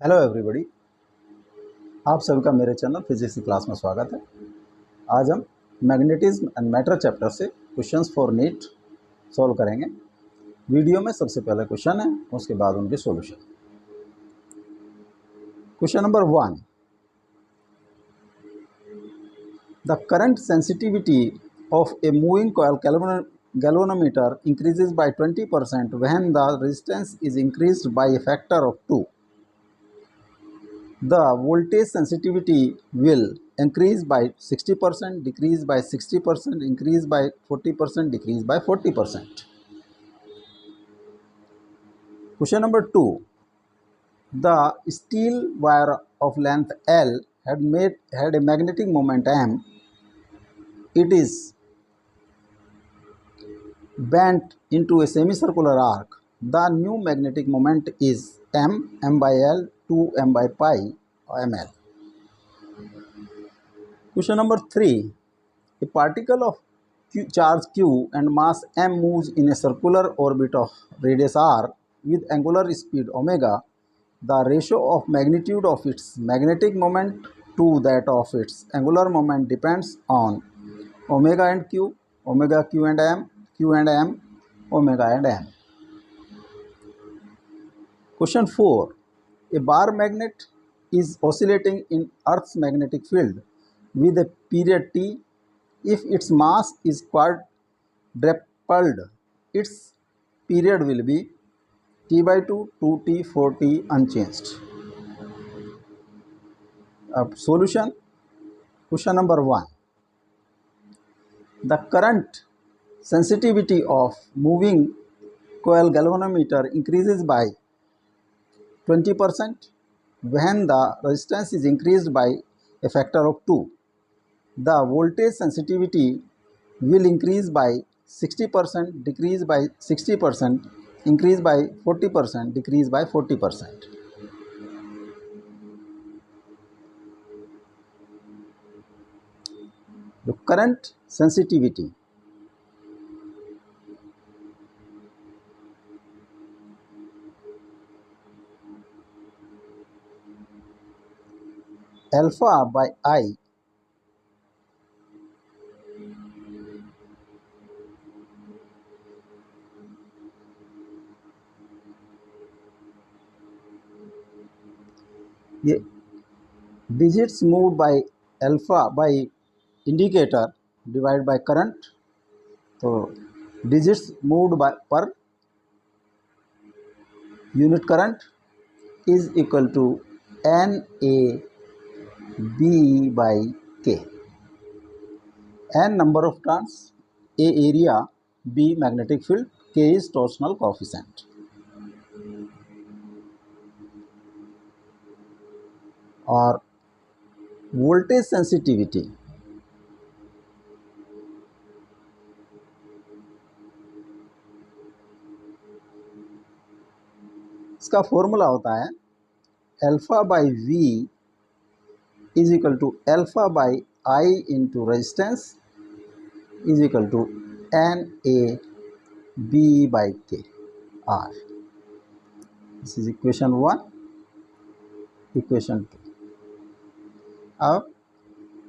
Hello everybody, आप सभी का मेरे चैनल फिजिक्स की क्लास में स्वागत है। आज हम मैग्नेटिज्म एंड मैटर चैप्टर से क्वेश्चंस फॉर नीट सॉल्व करेंगे। वीडियो में सबसे पहले क्वेश्चन है, उसके बाद उनके solution. Question number 1, the current sensitivity of a moving coil galvanometer increases by 20% when the resistance is increased by a factor of 2. The voltage sensitivity will increase by 60%, decrease by 60%, increase by 40%, decrease by 40%. Question number 2. The steel wire of length L had a magnetic moment M. It is bent into a semicircular arc. The new magnetic moment is M by L 2 M by pi ml. Question number 3. A particle of charge q and mass m moves in a circular orbit of radius r with angular speed omega. The ratio of magnitude of its magnetic moment to that of its angular moment depends on omega and q, omega q and m, omega and m. Question 4. A bar magnet is oscillating in Earth's magnetic field with a period t. If its mass is quadrupled, its period will be t by 2, 2t, 4t unchanged. Solution. Question number 1. The current sensitivity of moving coil galvanometer increases by 20% when the resistance is increased by a factor of 2. The voltage sensitivity will increase by 60%, decrease by 60%, increase by 40%, decrease by 40%. The current sensitivity. Alpha by I ये digits moved by alpha by indicator divided by current. तो digits moved by per unit current is equal to NA B by K. N number of turns, A area, B magnetic field, K is torsional coefficient. और voltage sensitivity इसका formula होता है alpha by V is equal to alpha by I into resistance is equal to N A B by K R. This is equation 1. Equation 2. अब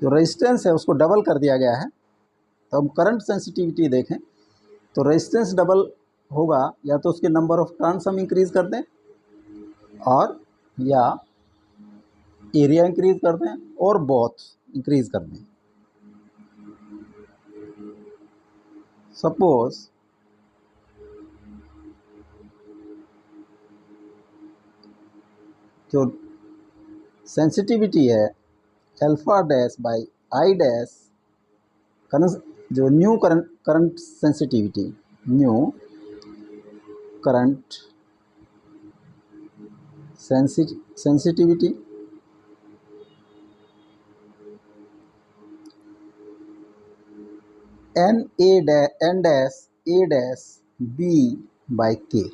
जो resistance है उसको double कर दिया गया है, तो हम करंट सेंसिटिविटी देखें तो रेजिस्टेंस डबल होगा या तो उसके नंबर ऑफ टर्न्स हम इंक्रीज कर दें और या एरिया इंक्रीज कर दें और बोथ इंक्रीज कर दें. सपोज जो सेंसिटिविटी है alpha dash by I dash, जो new current sensitivity, new current sensitivity N dash A dash B by K.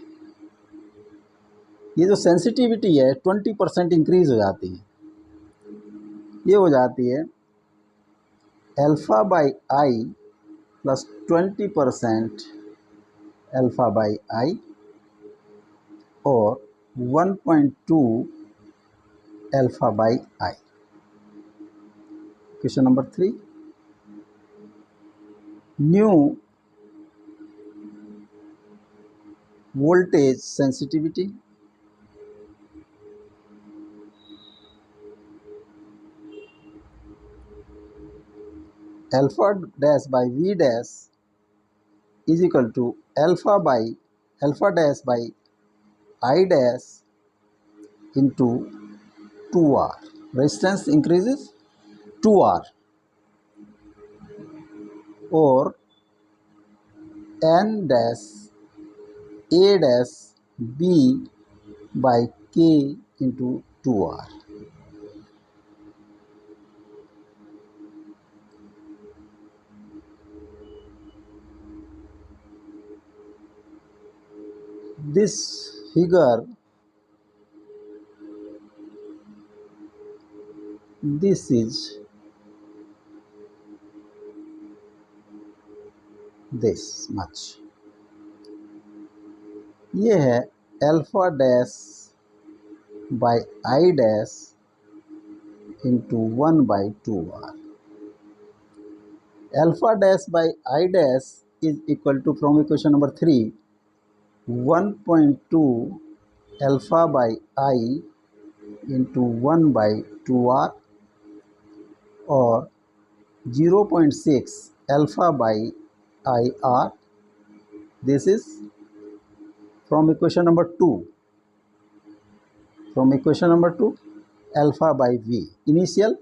ये जो सेंसिटिविटी है 20% इंक्रीज हो जाती है. ये हो जाती है alpha by I plus 20% alpha by आई और 1.2 alpha by I. Question number 3. New voltage sensitivity alpha dash by V dash is equal to alpha dash by I dash into 2R. Resistance increases 2R, or N dash A dash B by K into 2R. This figure, this is this much. ये है alpha dash by I dash into 1/2R. Alpha dash by I dash is equal to, from equation number 3, 1.2 alpha by I into 1/2R, और 0.6 alpha by I R. This is from equation number 2. From equation number 2, alpha by V, initial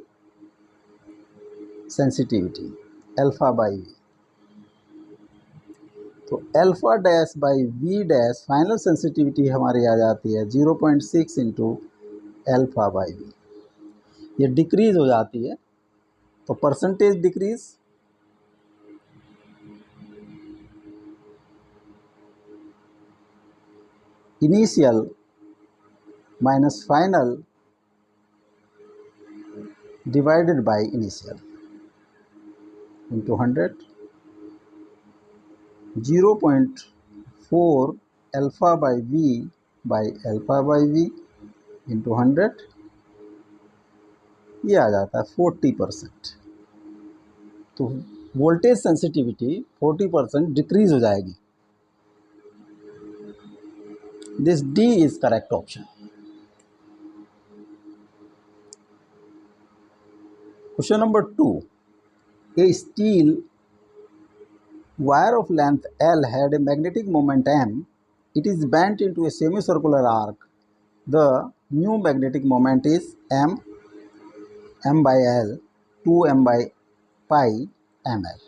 sensitivity, alpha by V. तो alpha dash by V dash final sensitivity हमारी आ जाती है 0.6 into alpha by V. ये decrease हो जाती है, तो percentage decrease initial minus final divided by initial into 100. 0.4 alpha by V by alpha by V into 100, ये आ जाता है 40%. तो वोल्टेज सेंसिटिविटी 40% डिक्रीज हो जाएगी. This D is correct option. Question number 2. A steel wire of length L had a magnetic moment M. It is bent into a semicircular arc. The new magnetic moment is M by L, 2M by pi ml.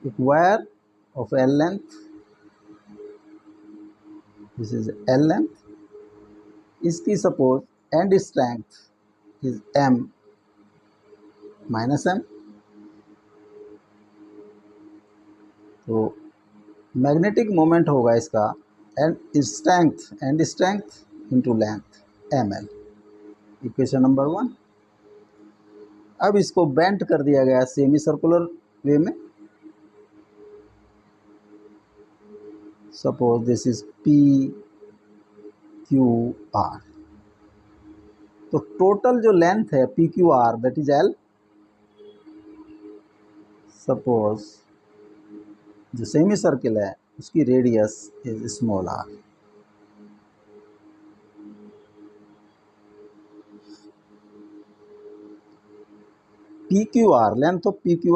एक wire of L length, this is L length, इसकी suppose end strength is M minus M. तो magnetic moment होगा इसका and strength into length ml. Equation number 1. अब इसको bent कर दिया गया सेमी सर्कुलर वे में. Suppose this is P Q R. तो टोटल जो लेंथ है P Q R, that is L. Suppose जो सेमी सर्किल है उसकी radius is small R. P Q R, length of P Q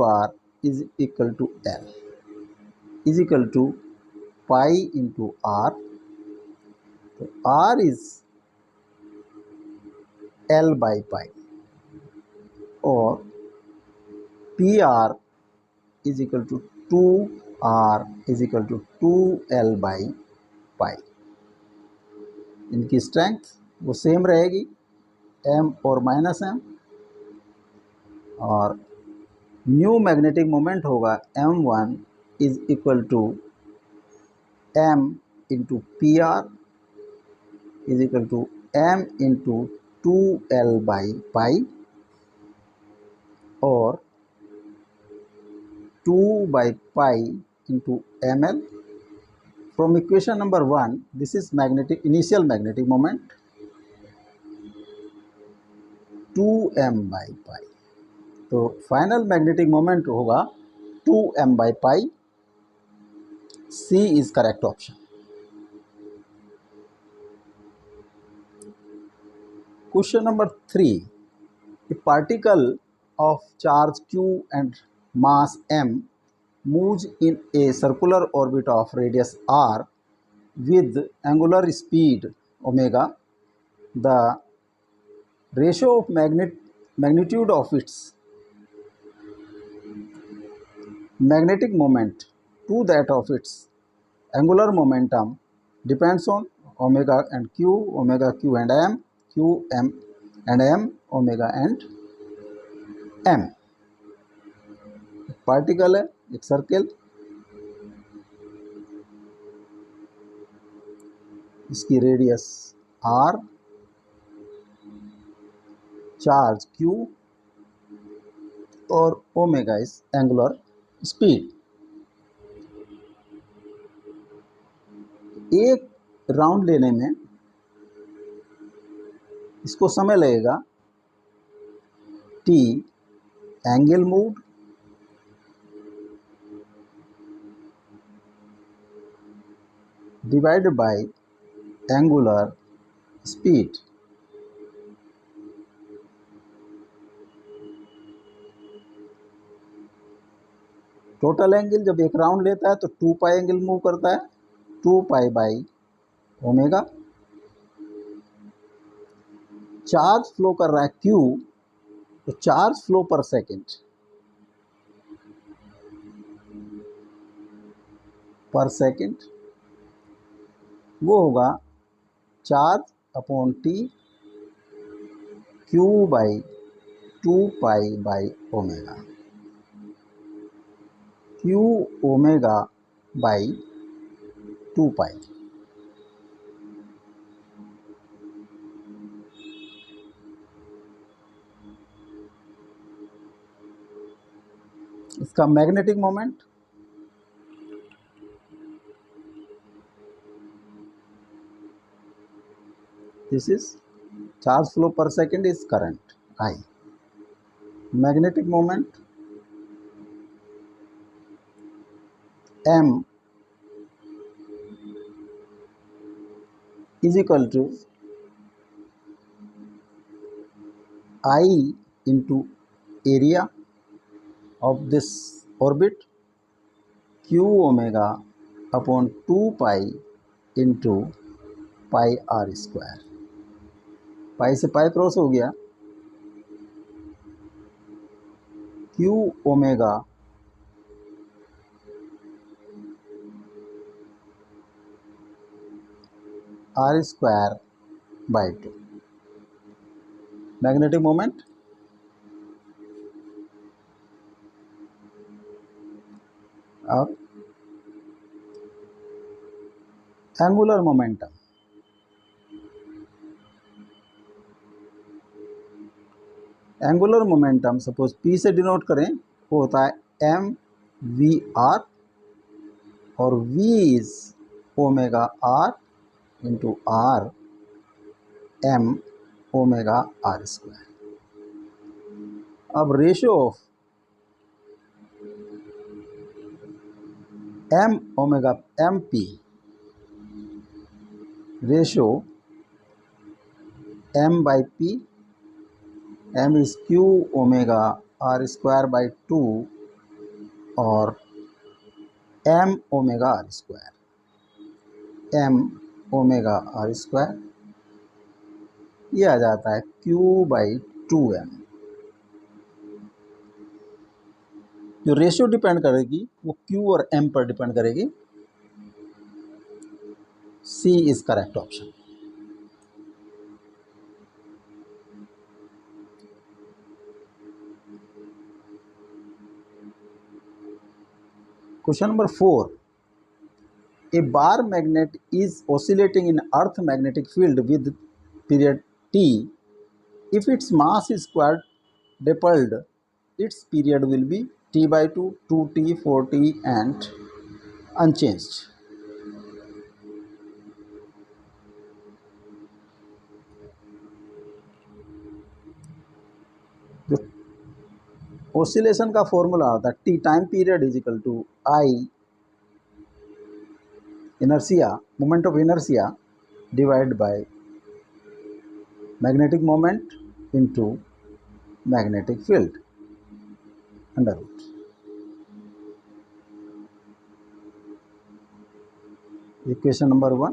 R is equal to L, is equal to pi into R. तो R is L by pi, और P R is equal to 2R is equal to 2L by pi. इनकी strength वो same रहेगी, M और minus M. और new magnetic moment होगा M1 is equal to M into P R is equal to M into 2L by pi, और 2 by pi into ml From equation number 1, this is initial magnetic moment 2m by pi. तो final magnetic moment होगा 2m by pi. C is correct option. Question number 3. A particle of charge q and mass m moves in a circular orbit of radius r with angular speed omega. The ratio of magnitude of its magnetic moment to that of its angular momentum depends on omega and q, omega q and m, q m and m, omega and m. Particle है, एक circle, इसकी radius r, charge q और omega is angular speed. एक round लेने में इसको समय लगेगा t angle move divided by angular speed. Total angle जब एक राउंड लेता है तो 2 पाई एंगल मूव करता है, 2 pi by omega. Charge flow कर रहा है Q, तो चार्ज फ्लो पर सेकेंड वो होगा charge upon T Q by 2 pi by omega, Q omega by 2 पाई. इसका magnetic moment this is charge flow per second is current I. Magnetic moment m is equal to I into area of this orbit, q omega upon 2 pi into pi r square. Pi से pi cross हो गया, q omega r square by 2. Magnetic moment और angular momentum. Angular momentum suppose P से denote करें, वो होता है M V R और V इज omega R into R M omega R square. अब ratio of M omega M P, ratio M by P, m is q omega r square by 2 और m omega r square, m omega r square, ये आ जाता है q by 2m. जो ratio depend करेगी वो q और m पर depend करेगी. C is correct option. Question number 4. A bar magnet is oscillating in earth magnetic field with period t. If its mass is quadrupled, its period will be t by 2, 2t, 4t and unchanged. Oscillation का formula होता है T time period is equal to I inertia moment of inertia divide by magnetic moment into magnetic field under root. Equation number 1।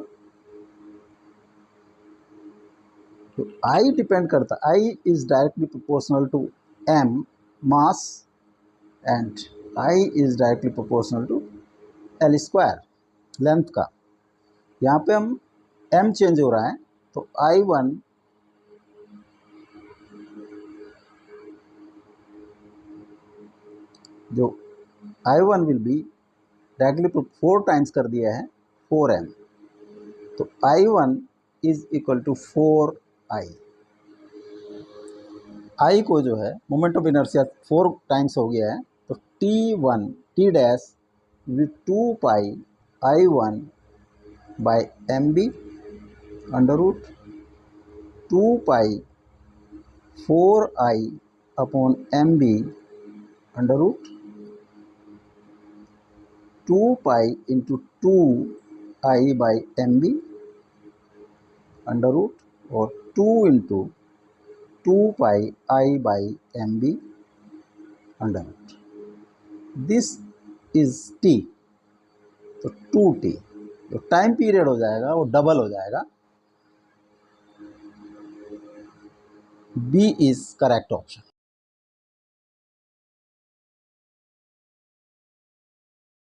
तो I depend करता है, I is directly proportional to M mass and I is directly proportional to L square length का। यहाँ पे हम M change हो रहा है तो I1 जो I1 will be directly 4 times कर दिया है 4m, तो I1 is equal to 4I। I को जो है मोमेंट ऑफ इनर्शिया 4 टाइम्स हो गया है तो T1 T dash with 2 pi I1 by MB under root 2 pi 4I upon MB under root 2 pi into 2I by MB under root और 2 into 2 pi I by MB under root. This is T, तो 2T जो time period हो जाएगा वो double हो जाएगा। B is correct option.